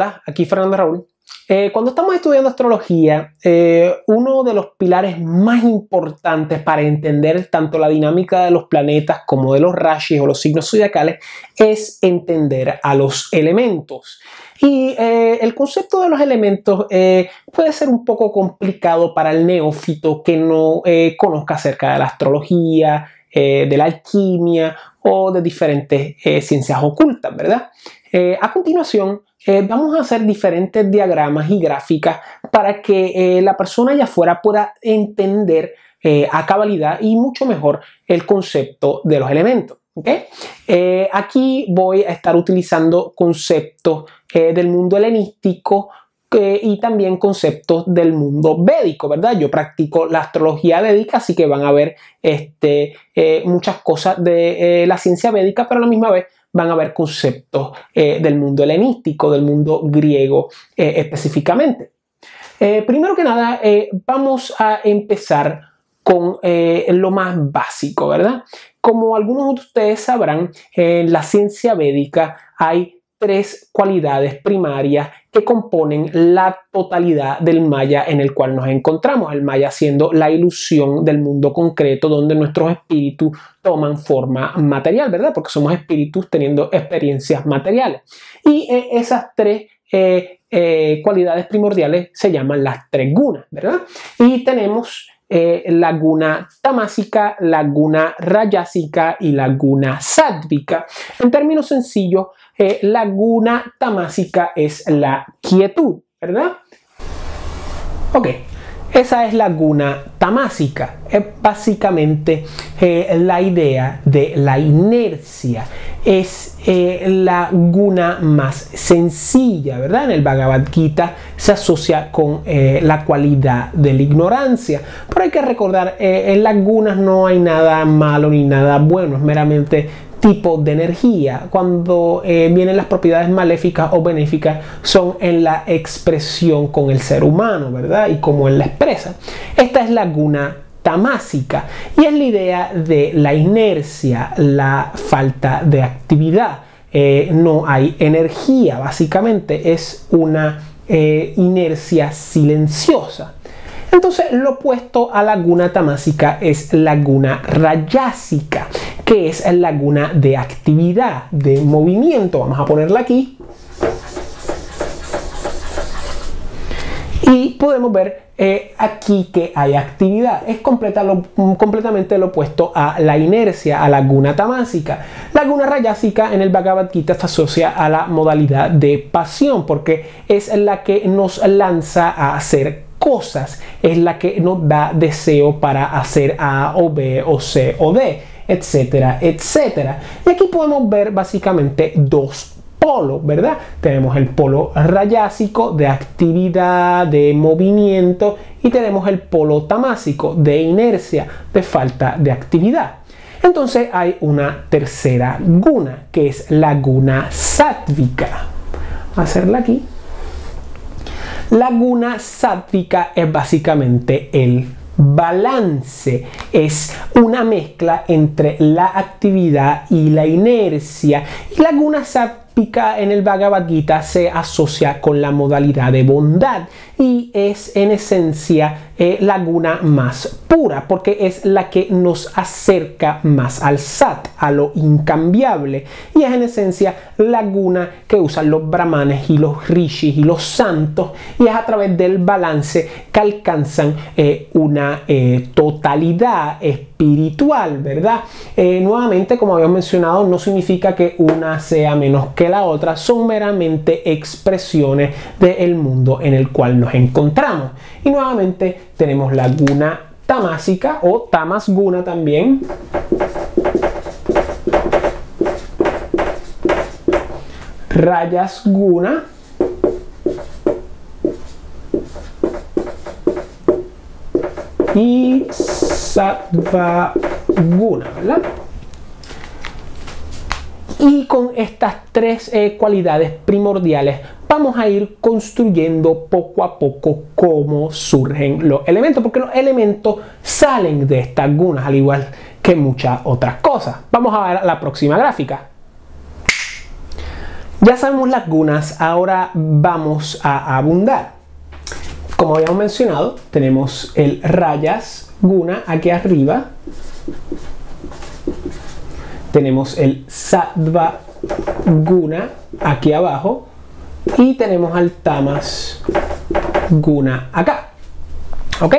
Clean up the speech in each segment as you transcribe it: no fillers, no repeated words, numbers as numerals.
Hola, aquí Fernando Raúl. Cuando estamos estudiando astrología, uno de los pilares más importantes para entender tanto la dinámica de los planetas como de los rashis o los signos zodiacales es entender a los elementos. Y el concepto de los elementos puede ser un poco complicado para el neófito que no conozca acerca de la astrología, de la alquimia o de diferentes ciencias ocultas, ¿verdad? A continuación, vamos a hacer diferentes diagramas y gráficas para que la persona allá afuera pueda entender a cabalidad y mucho mejor el concepto de los elementos. ¿Okay? Aquí voy a estar utilizando conceptos del mundo helenístico y también conceptos del mundo védico, ¿verdad? Yo practico la astrología védica, así que van a ver muchas cosas de la ciencia védica, pero a la misma vez van a ver conceptos del mundo helenístico, del mundo griego específicamente. Primero que nada, vamos a empezar con lo más básico, ¿verdad? Como algunos de ustedes sabrán, en la ciencia védica hay tres cualidades primarias que componen la totalidad del Maya en el cual nos encontramos. El Maya siendo la ilusión del mundo concreto donde nuestros espíritus toman forma material, ¿verdad? Porque somos espíritus teniendo experiencias materiales. Y esas tres cualidades primordiales se llaman las tres gunas, ¿verdad? Y tenemos la guna tamásica, la guna rayásica y la guna sátvica. En términos sencillos, la guna tamásica es la quietud, ¿verdad? Ok, esa es la guna tamásica. Es básicamente la idea de la inercia. Es la guna más sencilla, ¿verdad? En el Bhagavad Gita se asocia con la cualidad de la ignorancia. Pero hay que recordar, en las gunas no hay nada malo ni nada bueno, es meramente tipo de energía. Cuando vienen las propiedades maléficas o benéficas son en la expresión con el ser humano, ¿verdad? Y cómo él la expresa. Esta es la guna tamásica y es la idea de la inercia, la falta de actividad. No hay energía, básicamente es una inercia silenciosa. Entonces, lo opuesto a la guna tamásica es la guna rayásica, que es la guna de actividad, de movimiento. Vamos a ponerla aquí. Y podemos ver aquí que hay actividad. Es completamente lo opuesto a la inercia, a la guna tamásica. La guna rayásica en el Bhagavad Gita se asocia a la modalidad de pasión, porque es la que nos lanza a hacer cosas, es la que nos da deseo para hacer A o B o C o D, etcétera, etcétera. Y aquí podemos ver básicamente dos polos, ¿verdad? Tenemos el polo rayásico de actividad, de movimiento, y tenemos el polo tamásico de inercia, de falta de actividad. Entonces hay una tercera guna, que es la guna sátvica. Vamos a hacerla aquí. La guna sátvica es básicamente el balance, es una mezcla entre la actividad y la inercia. Y la guna sátvica en el Bhagavad Gita se asocia con la modalidad de bondad y es en esencia la guna más pura, porque es la que nos acerca más al sat, a lo incambiable, y es en esencia la guna que usan los brahmanes y los rishis y los santos, y es a través del balance que alcanzan una totalidad espiritual, ¿verdad? Nuevamente, como habíamos mencionado, no significa que una sea menos que la otra, son meramente expresiones del mundo en el cual nos encontramos. Y nuevamente tenemos la guna tamásica o tamas guna también, rayas guna, y sattva guna, ¿verdad? Y con estas tres cualidades primordiales vamos a ir construyendo poco a poco cómo surgen los elementos, porque los elementos salen de estas gunas, al igual que muchas otras cosas. Vamos a ver la próxima gráfica. Ya sabemos las gunas, ahora vamos a abundar. Como habíamos mencionado, tenemos el rayas guna aquí arriba. Tenemos el sattva guna aquí abajo. Y tenemos al tamas guna acá. ¿Ok?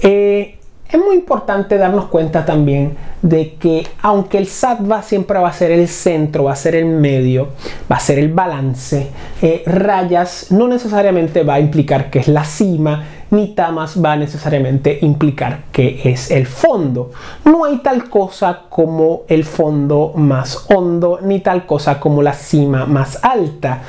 Es muy importante darnos cuenta también de que aunque el sattva siempre va a ser el centro, va a ser el medio, va a ser el balance, rayas no necesariamente va a implicar que es la cima, ni tamas va a necesariamente implicar que es el fondo. No hay tal cosa como el fondo más hondo, ni tal cosa como la cima más alta.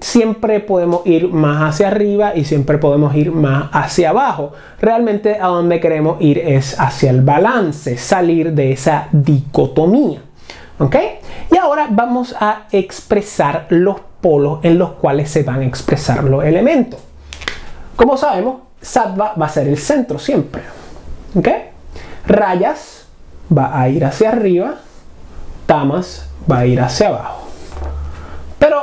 Siempre podemos ir más hacia arriba y siempre podemos ir más hacia abajo. Realmente a donde queremos ir es hacia el balance, salir de esa dicotomía. ¿Ok? Y ahora vamos a expresar los polos en los cuales se van a expresar los elementos. Como sabemos, sattva va a ser el centro siempre. ¿Ok? Rayas va a ir hacia arriba, tamas va a ir hacia abajo. Pero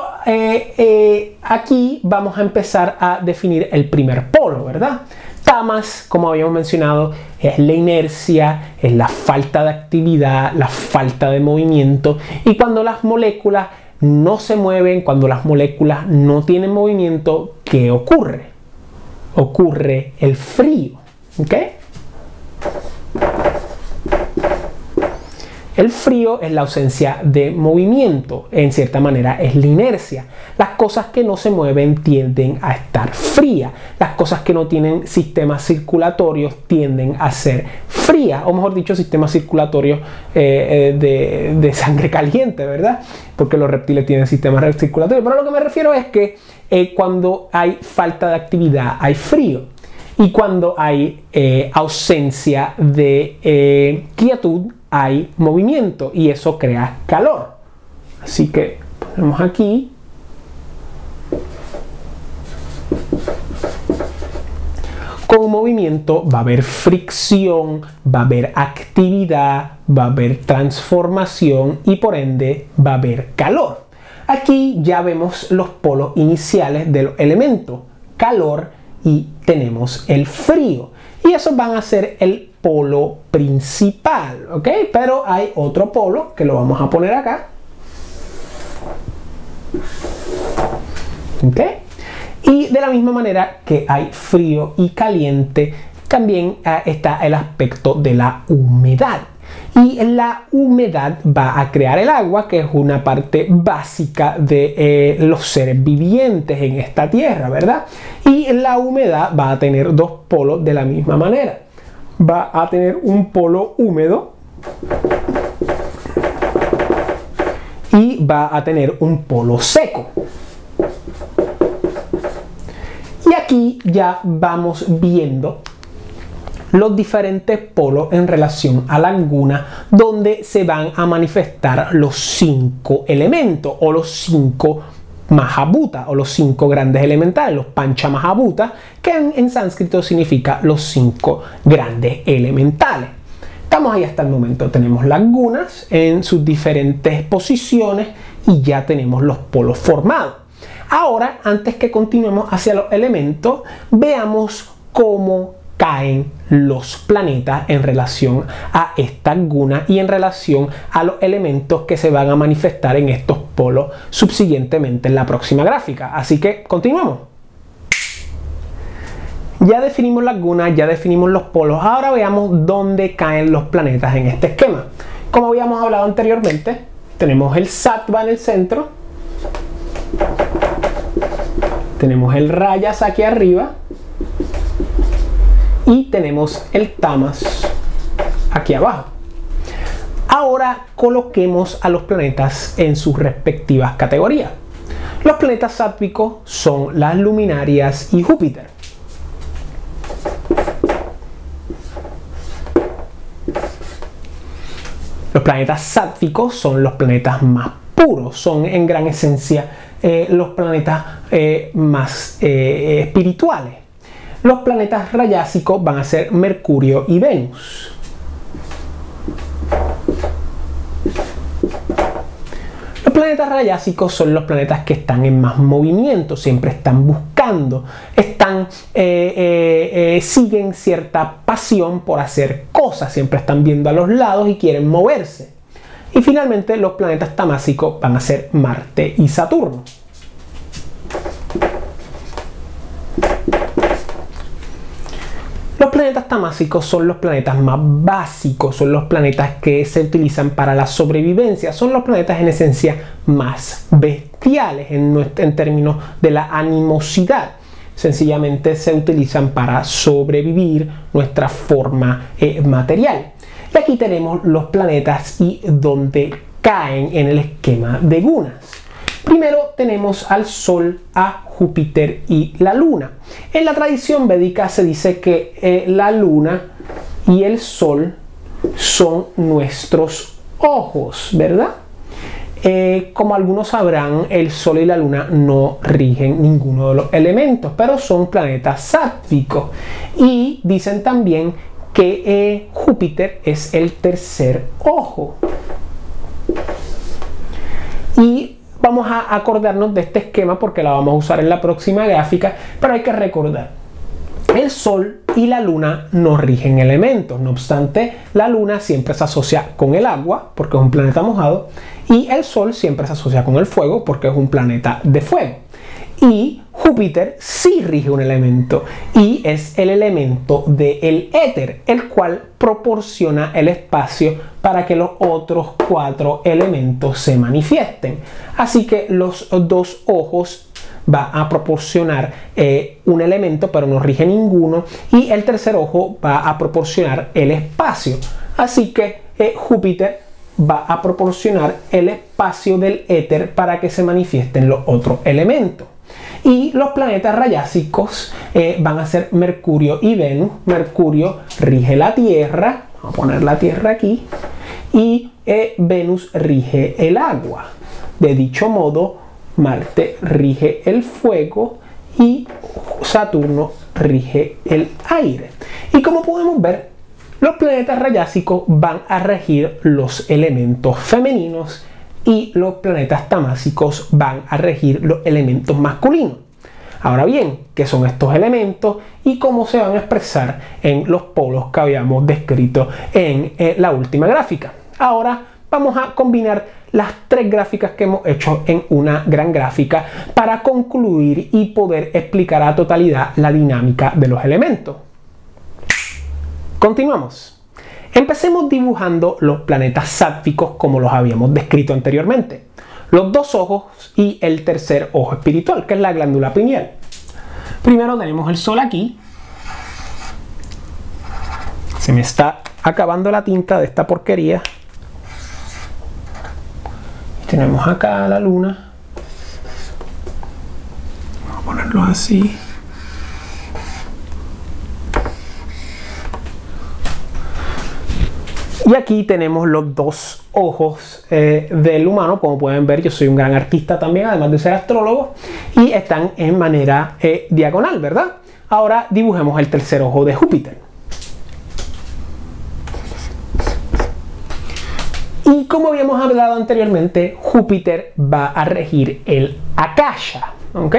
aquí vamos a empezar a definir el primer polo, ¿verdad? Tamas, como habíamos mencionado, es la inercia, es la falta de actividad, la falta de movimiento. Y cuando las moléculas no se mueven, cuando las moléculas no tienen movimiento, ¿qué ocurre? Ocurre el frío. ¿Ok? El frío es la ausencia de movimiento, en cierta manera es la inercia. Las cosas que no se mueven tienden a estar frías. Las cosas que no tienen sistemas circulatorios tienden a ser frías, o mejor dicho, sistemas circulatorios de sangre caliente, ¿verdad? Porque los reptiles tienen sistemas circulatorios. Pero lo que me refiero es que cuando hay falta de actividad hay frío. Y cuando hay ausencia de quietud, hay movimiento y eso crea calor. Así que ponemos aquí. Con movimiento va a haber fricción, va a haber actividad, va a haber transformación y por ende va a haber calor. Aquí ya vemos los polos iniciales de los elementos, calor y tenemos el frío. Y esos van a ser el polo principal, ¿ok? Pero hay otro polo que lo vamos a poner acá. ¿Ok? Y de la misma manera que hay frío y caliente, también está el aspecto de la humedad. Y la humedad va a crear el agua, que es una parte básica de los seres vivientes en esta tierra, ¿verdad? Y la humedad va a tener dos polos de la misma manera. Va a tener un polo húmedo y va a tener un polo seco. Y aquí ya vamos viendo los diferentes polos en relación a la guna, donde se van a manifestar los 5 elementos o los 5 Mahabhuta o los 5 grandes elementales, los Pancha Mahabhuta, que en sánscrito significa los 5 grandes elementales. Estamos ahí hasta el momento. Tenemos las gunas en sus diferentes posiciones y ya tenemos los polos formados. Ahora, antes que continuemos hacia los elementos, veamos cómo caen los planetas en relación a estas gunas y en relación a los elementos que se van a manifestar en estos polos subsiguientemente en la próxima gráfica. Así que continuemos. Ya definimos las gunas, ya definimos los polos. Ahora veamos dónde caen los planetas en este esquema. Como habíamos hablado anteriormente, tenemos el sattva en el centro. Tenemos el rayas aquí arriba. Y tenemos el tamas aquí abajo. Ahora coloquemos a los planetas en sus respectivas categorías. Los planetas sáttvicos son las luminarias y Júpiter. Los planetas sáttvicos son los planetas más puros, son en gran esencia los planetas más espirituales. Los planetas rayásicos van a ser Mercurio y Venus. Los planetas rayásicos son los planetas que están en más movimiento, siempre están buscando, siguen cierta pasión por hacer cosas, siempre están viendo a los lados y quieren moverse. Y finalmente los planetas tamásicos van a ser Marte y Saturno. Los planetas tamásicos son los planetas más básicos, son los planetas que se utilizan para la sobrevivencia, son los planetas en esencia más bestiales en términos de la animosidad. Sencillamente se utilizan para sobrevivir nuestra forma material. Y aquí tenemos los planetas y donde caen en el esquema de gunas. Primero tenemos al Sol, a Júpiter y la Luna. En la tradición védica se dice que la Luna y el Sol son nuestros ojos, ¿verdad? Como algunos sabrán, el Sol y la Luna no rigen ninguno de los elementos, pero son planetas sáttvicos. Y dicen también que Júpiter es el tercer ojo. Y vamos a acordarnos de este esquema porque la vamos a usar en la próxima gráfica, pero hay que recordar, el Sol y la Luna no rigen elementos, no obstante, la Luna siempre se asocia con el agua porque es un planeta mojado y el Sol siempre se asocia con el fuego porque es un planeta de fuego. Y Júpiter sí rige un elemento y es el elemento del éter, el cual proporciona el espacio para que los otros 4 elementos se manifiesten. Así que los dos ojos va a proporcionar un elemento, pero no rige ninguno, y el tercer ojo va a proporcionar el espacio. Así que Júpiter va a proporcionar el espacio del éter para que se manifiesten los otros elementos. Y los planetas rayásicos van a ser Mercurio y Venus. Mercurio rige la Tierra, vamos a poner la Tierra aquí, y Venus rige el agua. De dicho modo, Marte rige el fuego y Saturno rige el aire. Y como podemos ver, los planetas rayásicos van a regir los elementos femeninos y los planetas tamásicos van a regir los elementos masculinos. Ahora bien, ¿qué son estos elementos y cómo se van a expresar en los polos que habíamos descrito en la última gráfica? Ahora vamos a combinar las 3 gráficas que hemos hecho en una gran gráfica para concluir y poder explicar a totalidad la dinámica de los elementos. Continuamos. Empecemos dibujando los planetas sáttvicos como los habíamos descrito anteriormente. Los 2 ojos y el tercer ojo espiritual, que es la glándula pineal. Primero tenemos el Sol aquí. Se me está acabando la tinta de esta porquería. Tenemos acá la Luna. Vamos a ponerlo así. Y aquí tenemos los 2 ojos del humano. Como pueden ver, yo soy un gran artista también, además de ser astrólogo. Y están en manera diagonal, ¿verdad? Ahora dibujemos el tercer ojo de Júpiter. Y como habíamos hablado anteriormente, Júpiter va a regir el Akasha, ¿ok?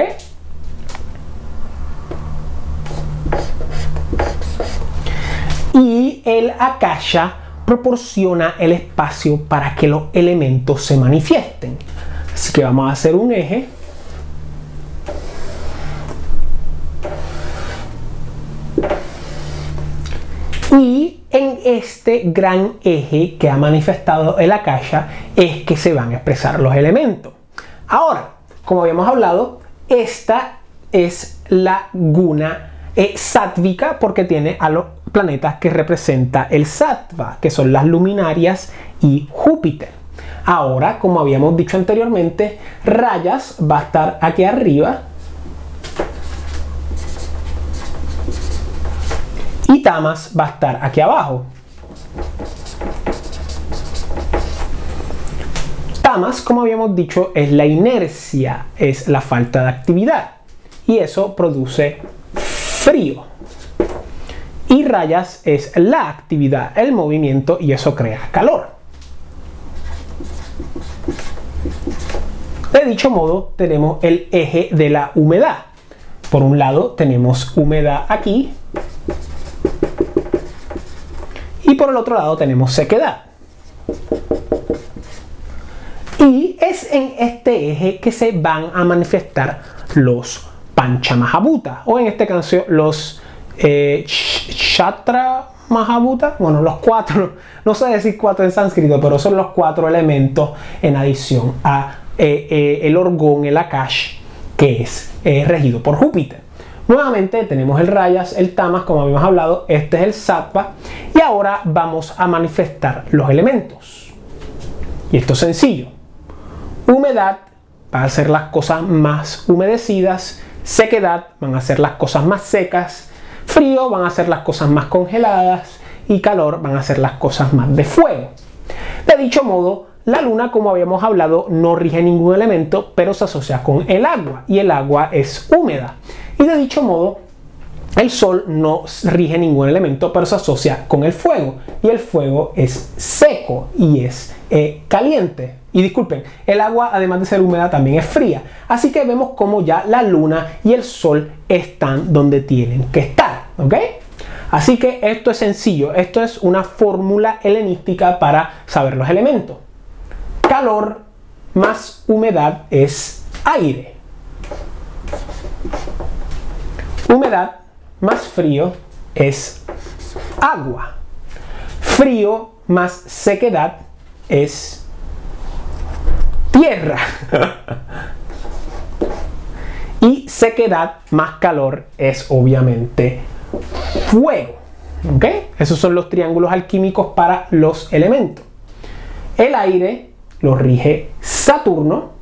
Y el Akasha proporciona el espacio para que los elementos se manifiesten. Así que vamos a hacer un eje. Y en este gran eje que ha manifestado el Akasha es que se van a expresar los elementos. Ahora, como habíamos hablado, esta es la guna sátvica porque tiene a los planetas que representa el sattva, que son las luminarias y Júpiter. Ahora, como habíamos dicho anteriormente, Rayas va a estar aquí arriba y Tamas va a estar aquí abajo. Tamas, como habíamos dicho, es la inercia, es la falta de actividad y eso produce frío. Y Rayas es la actividad, el movimiento y eso crea calor. De dicho modo, tenemos el eje de la humedad. Por un lado tenemos humedad aquí y por el otro lado tenemos sequedad. Y es en este eje que se van a manifestar los Panchamahabhuta, o en este caso los Kshatra Mahabhuta, bueno, los 4, no sé decir 4 en sánscrito, pero son los 4 elementos en adición a el Orgón, el Akash, que es regido por Júpiter. Nuevamente tenemos el Rayas, el Tamas, como habíamos hablado, este es el Sattva, y ahora vamos a manifestar los elementos. Y esto es sencillo. Humedad va a ser las cosas más humedecidas, sequedad van a ser las cosas más secas, frío van a ser las cosas más congeladas y calor van a ser las cosas más de fuego. De dicho modo, la luna, como habíamos hablado, no rige ningún elemento, pero se asocia con el agua y el agua es húmeda. Y de dicho modo, el sol no rige ningún elemento, pero se asocia con el fuego y el fuego es seco y es caliente. Y disculpen, el agua, además de ser húmeda, también es fría. Así que vemos como ya la luna y el sol están donde tienen que estar, ¿ok? Así que esto es sencillo, esto es una fórmula helenística para saber los elementos. Calor más humedad es aire. Humedad más frío es agua. Frío más sequedad es tierra. Y sequedad más calor es obviamente fuego. ¿Ok? Esos son los triángulos alquímicos para los elementos. El aire lo rige Saturno.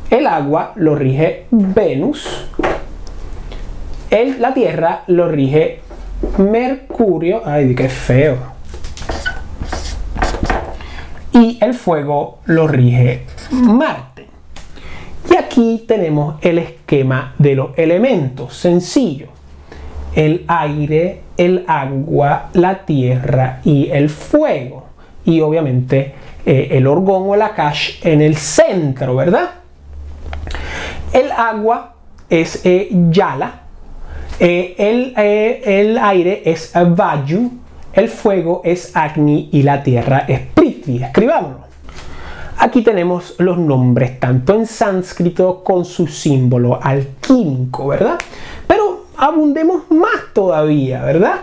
El agua lo rige Venus. La tierra lo rige Mercurio. Ay, qué feo. Y el fuego lo rige Marte. Y aquí tenemos el esquema de los elementos. Sencillo. El aire, el agua, la tierra y el fuego. Y obviamente el Orgón o el Akash en el centro, ¿verdad? El agua es Yala. El aire es Vayu, el fuego es Agni y la tierra es Prithvi. Escribámoslo. Aquí tenemos los nombres tanto en sánscrito con su símbolo alquímico, ¿verdad? Pero abundemos más todavía, ¿verdad?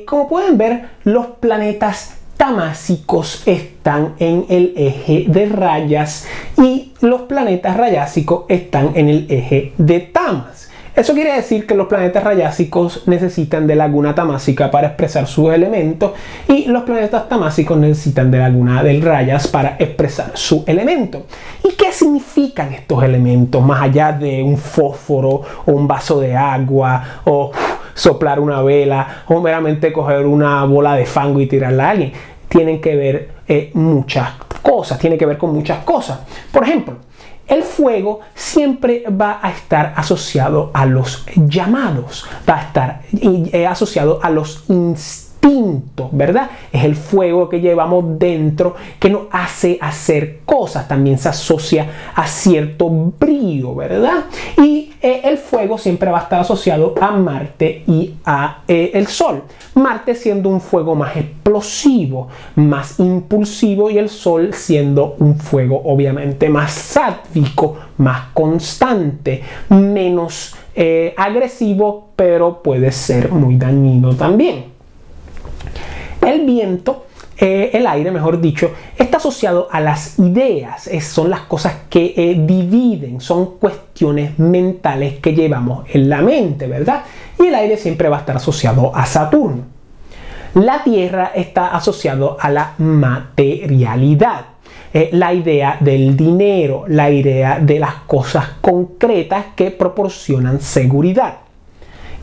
Como pueden ver, los planetas tamásicos están en el eje de rayas y los planetas rayásicos están en el eje de tamas. Eso quiere decir que los planetas rayásicos necesitan de la guna tamásica para expresar sus elementos y los planetas tamásicos necesitan de la guna del rayas para expresar su elemento. ¿Y qué significan estos elementos más allá de un fósforo o un vaso de agua o soplar una vela o meramente coger una bola de fango y tirarla a alguien? Tienen que ver muchas cosas, tiene que ver con muchas cosas. Por ejemplo, el fuego siempre va a estar asociado a los llamados, va a estar asociado a los instintos, ¿verdad? Es el fuego que llevamos dentro que nos hace hacer cosas, también se asocia a cierto brillo, ¿verdad? Y el fuego siempre va a estar asociado a Marte y a el Sol. Marte siendo un fuego más explosivo, más impulsivo y el Sol siendo un fuego obviamente más sátvico, más constante, menos agresivo, pero puede ser muy dañino también. El viento, el aire mejor dicho, está asociado a las ideas, son las cosas que dividen, son cuestiones mentales que llevamos en la mente, ¿verdad? Y el aire siempre va a estar asociado a Saturno. La tierra está asociado a la materialidad, la idea del dinero, la idea de las cosas concretas que proporcionan seguridad.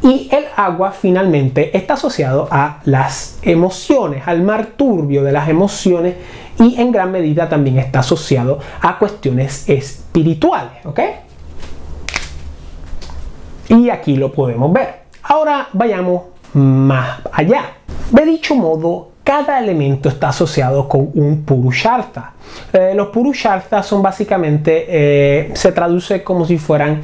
Y el agua finalmente está asociado a las emociones, al mar turbio de las emociones y en gran medida también está asociado a cuestiones espirituales, ¿ok? Y aquí lo podemos ver. Ahora vayamos más allá. De dicho modo, cada elemento está asociado con un Purushartha. Los Purusharthas son básicamente, se traduce como si fueran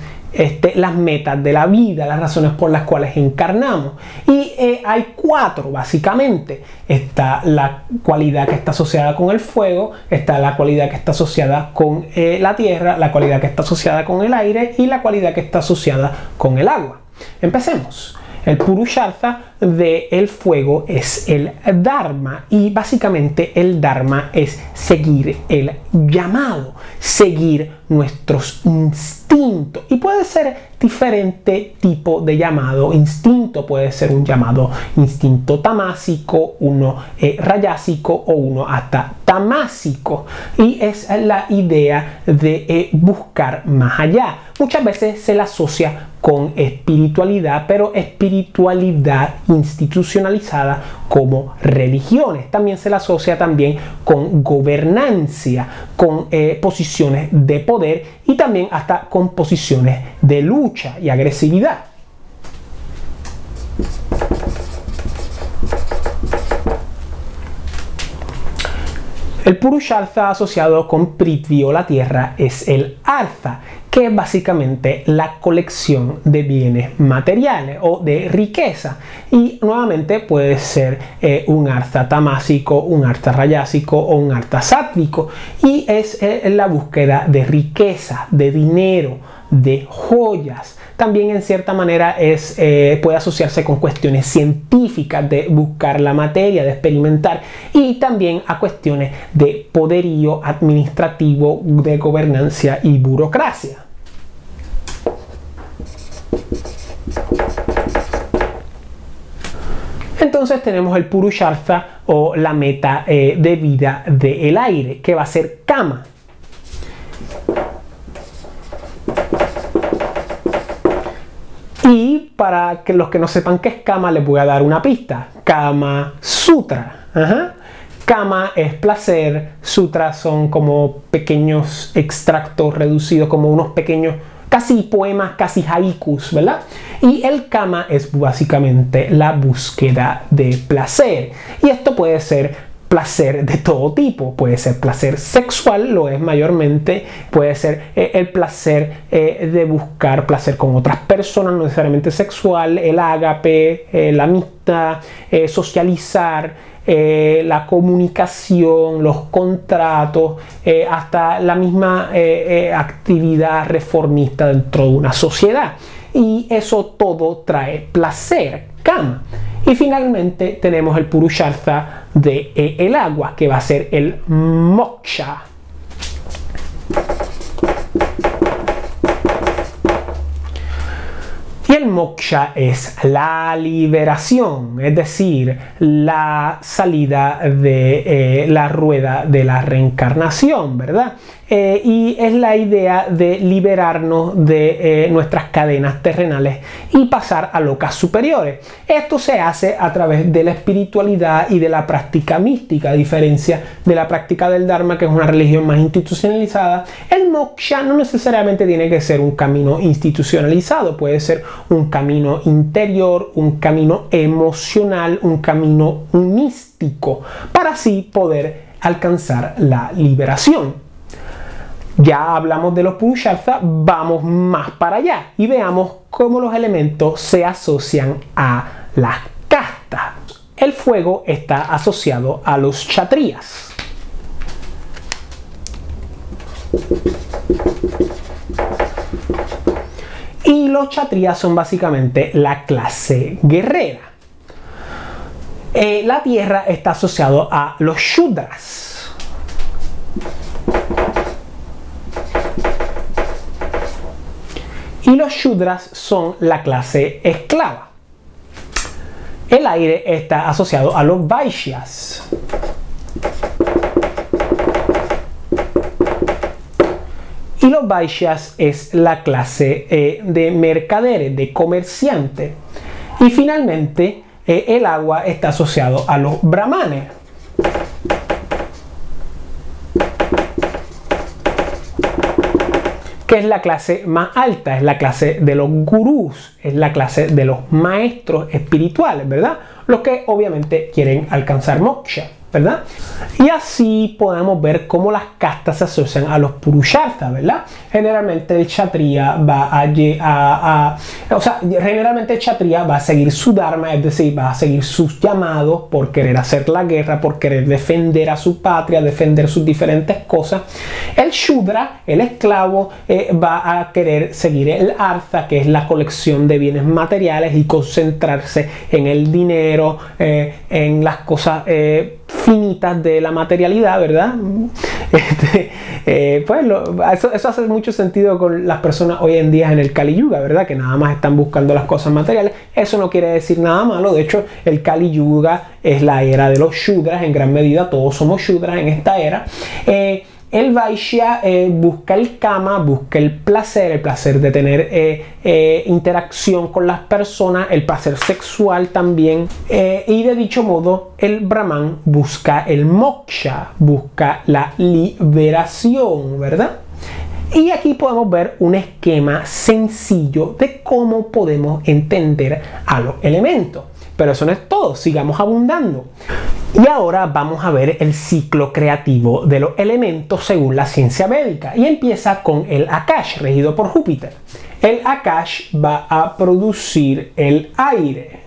las metas de la vida, las razones por las cuales encarnamos. Y hay 4 básicamente. Está la cualidad que está asociada con el fuego, está la cualidad que está asociada con la tierra, la cualidad que está asociada con el aire y la cualidad que está asociada con el agua. Empecemos. El Purushartha del fuego es el Dharma, y básicamente el Dharma es seguir el llamado, seguir nuestros instintos, y puede ser diferente tipo de llamado. Instinto puede ser un llamado instinto tamásico, uno rayásico o uno hasta tamásico, y es la idea de buscar más allá. Muchas veces se la asocia con espiritualidad, pero espiritualidad institucionalizada como religiones. También se la asocia también con gobernancia, con posiciones de poder y también hasta con posiciones de lucha y agresividad. El Purushartha asociado con Prithvi o la tierra es el Artha, que es básicamente la colección de bienes materiales o de riqueza. Y nuevamente puede ser un Artha tamásico, un Artha rayásico o un Artha sátvico. Y es la búsqueda de riqueza, de dinero, de joyas. También en cierta manera puede asociarse con cuestiones científicas, de buscar la materia, de experimentar, y también a cuestiones de poderío administrativo, de gobernancia y burocracia. Entonces tenemos el Purushartha o la meta de vida del aire, que va a ser Kama. Y para que los que no sepan qué es Kama, les voy a dar una pista. Kama Sutra. Kama es placer, Sutra son como pequeños extractos reducidos, como unos pequeños, casi poemas, casi haikus, ¿verdad? Y el Kama es básicamente la búsqueda de placer. Y esto puede ser placer de todo tipo, puede ser placer sexual, lo es mayormente, puede ser el placer de buscar placer con otras personas, no necesariamente sexual, el ágape, la amistad, socializar, la comunicación, los contratos, hasta la misma actividad reformista dentro de una sociedad. Y eso todo trae placer, Kama. Y finalmente tenemos el Purushartha de el agua, que va a ser el moksha. Y el moksha es la liberación, es decir, la salida de la rueda de la reencarnación, ¿verdad? Y es la idea de liberarnos de nuestras cadenas terrenales y pasar a locas superiores. Esto se hace a través de la espiritualidad y de la práctica mística, a diferencia de la práctica del Dharma, que es una religión más institucionalizada. El moksha no necesariamente tiene que ser un camino institucionalizado, puede ser un camino interior, un camino emocional, un camino místico, para así poder alcanzar la liberación. Ya hablamos de los Purushartha, vamos más para allá y veamos cómo los elementos se asocian a las castas. El fuego está asociado a los kshatriyas. Y los kshatriyas son básicamente la clase guerrera. La tierra está asociado a los shudras. Y los shudras son la clase esclava. El aire está asociado a los vaishyas. Y los vaishyas es la clase de mercaderes, de comerciantes. Y finalmente el agua está asociado a los brahmanes. que es la clase más alta, es la clase de los gurús, es la clase de los maestros espirituales, ¿verdad? Los que obviamente quieren alcanzar moksha, ¿verdad? Y así podemos ver cómo las castas se asocian a los purusharthas, ¿verdad? Generalmente el kshatriya generalmente el kshatriya va a seguir su dharma, es decir, va a seguir sus llamados por querer hacer la guerra, por querer defender a su patria, defender sus diferentes cosas. El shudra, el esclavo, va a querer seguir el artha, que es la colección de bienes materiales, y concentrarse en el dinero, en las cosas finitas de la materialidad, ¿verdad? Eso hace mucho sentido con las personas hoy en día en el Kali Yuga, ¿verdad? Que nada más están buscando las cosas materiales. Eso no quiere decir nada malo. De hecho, el Kali Yuga es la era de los Shudras en gran medida. Todos somos Shudras en esta era. El Vaishya busca el kama, busca el placer de tener interacción con las personas, el placer sexual también. Y de dicho modo, el Brahman busca el moksha, busca la liberación, ¿verdad? Y aquí podemos ver un esquema sencillo de cómo podemos entender a los elementos. Pero eso no es todo, sigamos abundando. Y ahora vamos a ver el ciclo creativo de los elementos según la ciencia védica. Y empieza con el Akash, regido por Júpiter. El Akash va a producir el aire.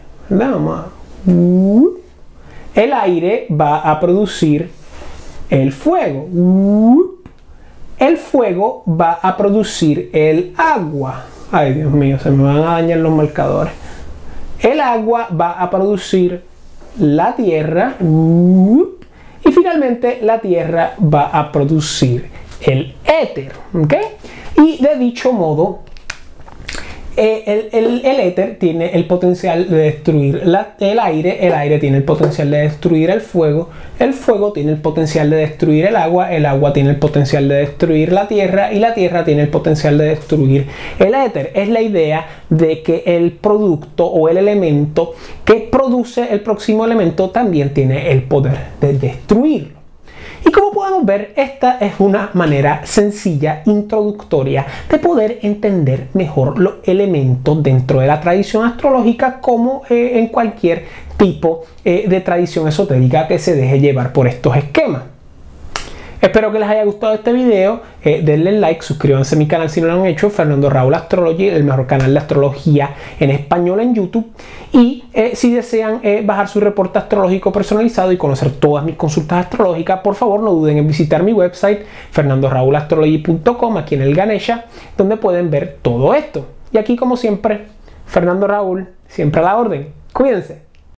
El aire va a producir el fuego. El fuego va a producir el agua. Ay, Dios mío, se me van a dañar los marcadores. El agua va a producir la tierra y finalmente la tierra va a producir el éter, ¿ok? Y de dicho modo el éter tiene el potencial de destruir el aire tiene el potencial de destruir el fuego tiene el potencial de destruir el agua tiene el potencial de destruir la tierra y la tierra tiene el potencial de destruir el éter. Es la idea de que el producto o el elemento que produce el próximo elemento también tiene el poder de destruirlo. Y como podemos ver, esta es una manera sencilla, introductoria, de poder entender mejor los elementos dentro de la tradición astrológica, como en cualquier tipo de tradición esotérica que se deje llevar por estos esquemas. Espero que les haya gustado este video, denle like, suscríbanse a mi canal si no lo han hecho, Fernando Raúl Astrology, el mejor canal de astrología en español en YouTube. Y si desean bajar su reporte astrológico personalizado y conocer todas mis consultas astrológicas, por favor no duden en visitar mi website fernandoraulastrology.com aquí en el Ganesha, donde pueden ver todo esto. Y aquí, como siempre, Fernando Raúl, siempre a la orden. Cuídense.